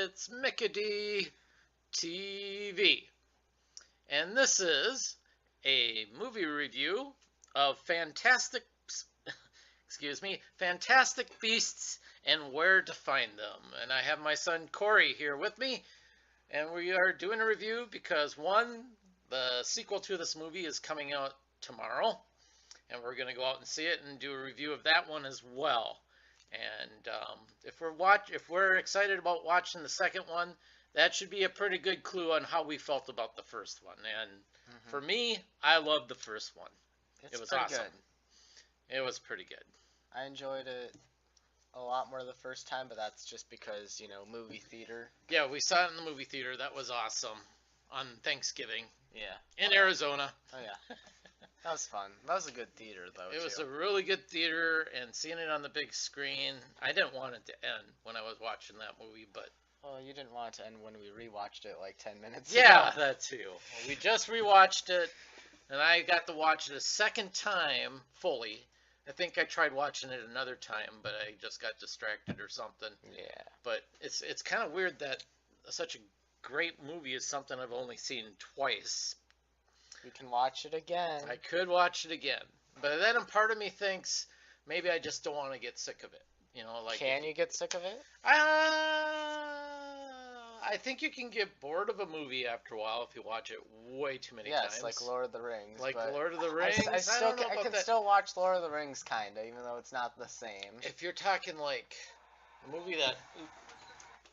It's Mickadee TV. And this is a movie review of Fantastic Beasts and Where to Find Them. And I have my son Cory here with me, and we are doing a review because the sequel to this movie is coming out tomorrow, and we're going to go out and see it and do a review of that one as well. And if we're excited about watching the second one, that should be a pretty good clue on how we felt about the first one. And for me, I loved the first one. It was awesome. Good. It was pretty good. I enjoyed it a lot more the first time, but that's just because, movie theater. Yeah, we saw it in the movie theater. That was awesome on Thanksgiving. Yeah. In Arizona. Oh, yeah. That was fun. That was a good theater, though, It was a really good theater, and seeing it on the big screen, I didn't want it to end when I was watching that movie, but... Well, you didn't want it to end when we rewatched it like 10 minutes Yeah, ago. that too. Well, we just rewatched it, and I got to watch it a second time fully. I think I tried watching it another time, but I just got distracted or something. Yeah. But it's kind of weird that such a great movie is something I've only seen twice. We can watch it again. I could watch it again. But then a part of me thinks maybe I just don't want to get sick of it. Can you get sick of it? I think you can get bored of a movie after a while if you watch it way too many times. Yes, like Lord of the Rings. Like Lord of the Rings. I can still watch Lord of the Rings, kind of, even though it's not the same. If you're talking like a movie that...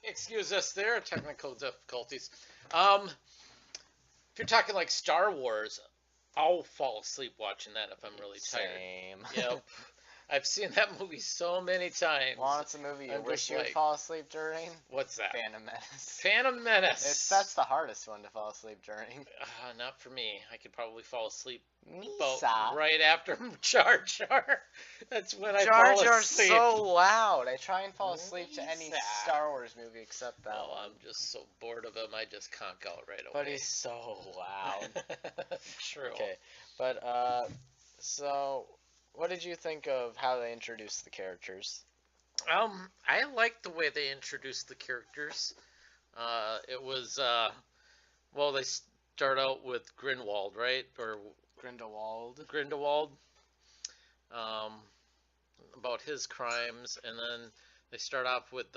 Excuse us, there are technical difficulties. If you're talking like Star Wars, I'll fall asleep watching that if I'm really tired. Same. Yep. I've seen that movie so many times. Well, it's a movie you wish you would fall asleep during. What's that? Phantom Menace. Phantom Menace. That's the hardest one to fall asleep during. Not for me. I could probably fall asleep about right after Jar Jar. That's when I fall asleep. Jar Jar's so loud. I try and fall asleep to any Star Wars movie except that one. I'm just so bored of him. I just conk out right away. But he's so loud. True. Okay. But, so... What did you think of how they introduced the characters? I liked the way they introduced the characters. It was, well, they start out with Grindelwald, right? Or Grindelwald. About his crimes, and then they start off with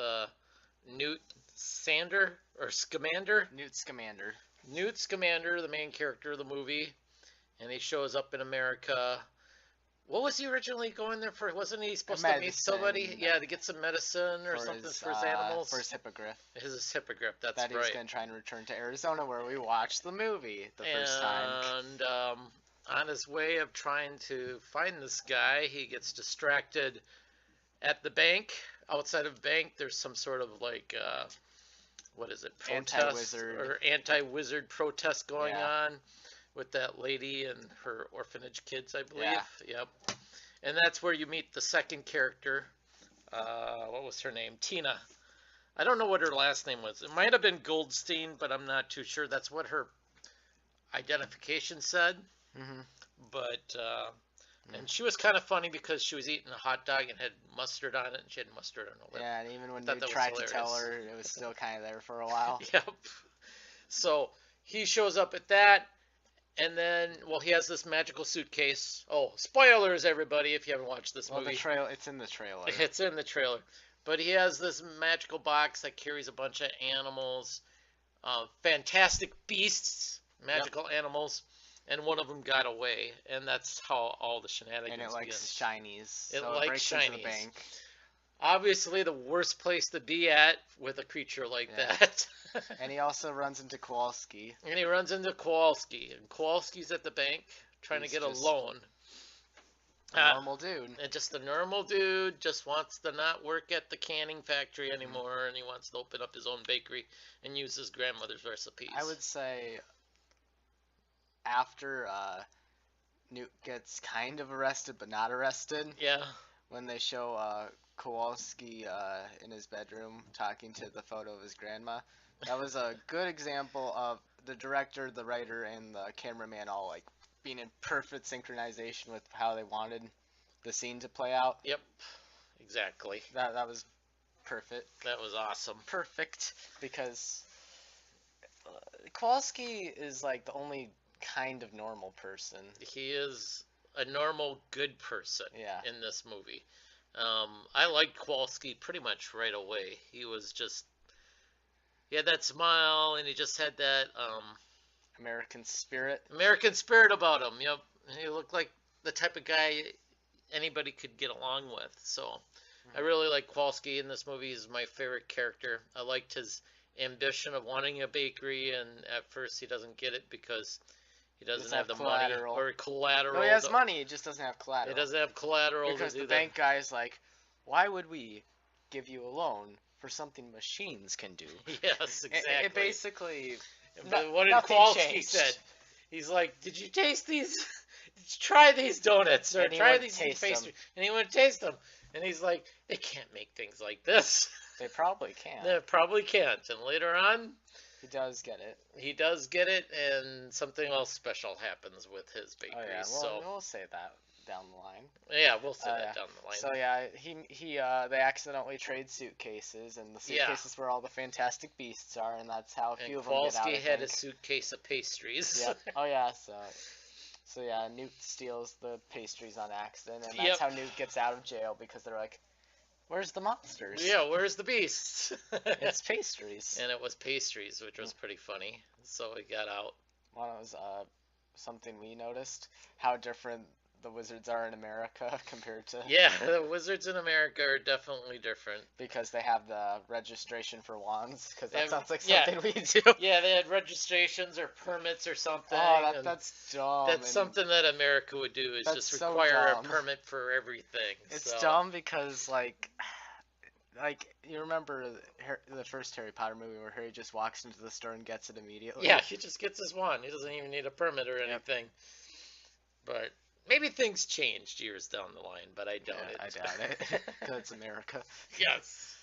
Newt Scamander. Newt Scamander, the main character of the movie, and he shows up in America. What was he originally going there for? Wasn't he supposed to meet somebody? Yeah, to get some medicine or something for his animals? For his hippogriff. His hippogriff, that's right. That he was going to try and return to Arizona where we watched the movie the first time. And on his way of trying to find this guy, he gets distracted at the bank. Outside of the bank, there's some sort of like, what is it? Protest or anti-wizard protest going on. With that lady and her orphanage kids, I believe. Yeah. Yep. And that's where you meet the second character. What was her name? Tina. I don't know what her last name was. It might have been Goldstein, but I'm not too sure. That's what her identification said. Mm-hmm. But, and she was kind of funny because she was eating a hot dog and had mustard on it, and she had mustard on her lip. Yeah, and even when you tried to tell her, it was still kind of there for a while. Yep. So he shows up at that. And then, well, he has this magical suitcase. Oh, spoilers, everybody, if you haven't watched this movie. It's in the trailer. It's in the trailer. But he has this magical box that carries a bunch of animals, fantastic beasts, magical animals, and one of them got away. And that's how all the shenanigans begin. And it likes shinies. It likes shinies. Into the bank. Obviously, the worst place to be at with a creature like that. And he also runs into Kowalski. And Kowalski's at the bank trying to get a loan. A normal dude. And just a normal dude, just wants to not work at the canning factory anymore, and he wants to open up his own bakery and use his grandmother's recipes. I would say after Newt gets kind of arrested, but not arrested. Yeah. When they show Kowalski in his bedroom talking to the photo of his grandma. That was a good example of the director, the writer, and the cameraman all like being in perfect synchronization with how they wanted the scene to play out. Yep, exactly. That was perfect. That was awesome. Perfect, because Kowalski is like the only kind of normal person. He is a normal, good person Yeah. in this movie. I liked Kowalski pretty much right away. He had that smile, and he just had that American spirit. American spirit about him. Yep, he looked like the type of guy anybody could get along with. So I really like Kowalski in this movie. He's my favorite character. I liked his ambition of wanting a bakery, and at first he doesn't get it because he doesn't have the money or collateral. No, he has money. He just doesn't have collateral. He doesn't have collateral because to do the bank guy is like, why would we give you a loan for something machines can do? Yes, exactly. It basically. But what did Kowalski said? He's like, did you taste these? Did you try these donuts or try these pastries? And he went to taste them. And he's like, they can't make things like this. They probably can't. They probably can't. And later on, he does get it. He does get it, and something else special happens with his bakery. Oh yeah, well, we'll say that down the line. Yeah, we'll say that down the line. So yeah, they accidentally trade suitcases, and the suitcases where all the Fantastic Beasts are, and that's how a few of them get out. Kowalski had a suitcase of pastries. Yeah. Oh yeah, so yeah, Newt steals the pastries on accident, and that's how Newt gets out of jail, because they're like, where's the monsters? Yeah, where's the beasts? It's pastries. And it was pastries, which was pretty funny. So he got out. Well, it was something we noticed, how different the wizards are in America compared to... Yeah, the wizards in America are definitely different. Because they have the registration for wands, because that sounds like something we do. Yeah, they had registrations or permits or something. Oh, that's dumb. That's something that America would do, is just require a permit for everything. It's dumb because, like, you remember the first Harry Potter movie where Harry just walks into the store and gets it immediately? Yeah, he just gets his wand. He doesn't even need a permit or anything. But maybe things changed years down the line, but I doubt it. I doubt it. Because it's America. Yes.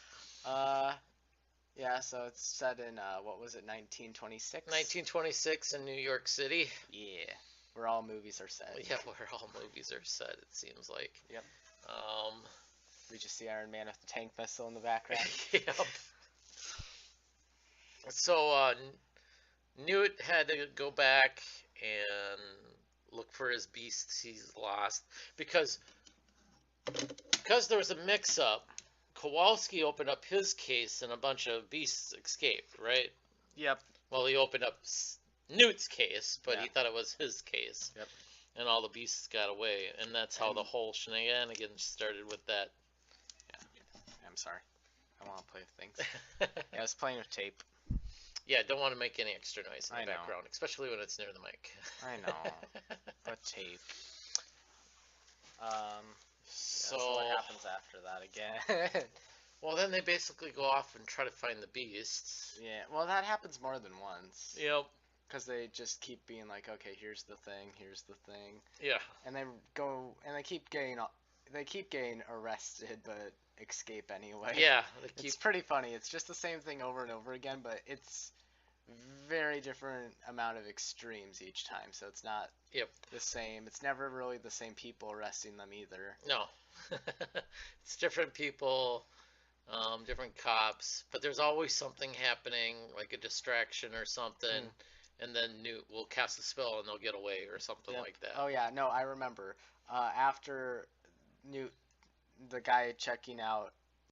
Yeah, so it's set in, what was it, 1926? 1926 in New York City. Yeah. Where all movies are set. Yeah, where all movies are set, it seems like. Yep. We just see Iron Man with the tank missile in the background. Yep. So, Newt had to go back and look for his beasts he's lost. Because there was a mix-up, Kowalski opened up his case and a bunch of beasts escaped, right? Yep. Well, he opened up Newt's case, but he thought it was his case. Yep. And all the beasts got away, and that's how the whole shenanigans started with that. I'm sorry. I want to play with things. Yeah, I was playing with tape. Yeah, don't want to make any extra noise in the background, especially when it's near the mic. I know. But tape. So what happens after that again? Well, then they basically go off and try to find the beasts. Yeah, well, that happens more than once. Yep. Because they just keep being like, okay, here's the thing. Yeah. And they keep getting arrested, but escape anyway. Yeah. It's pretty funny. It's just the same thing over and over again, but it's very different amount of extremes each time. So it's not the same. It's never really the same people arresting them either. No. It's different people, different cops, but there's always something happening, like a distraction or something. And then Newt will cast a spell and they'll get away or something like that. Oh yeah, no, I remember. After Newt, the guy checking out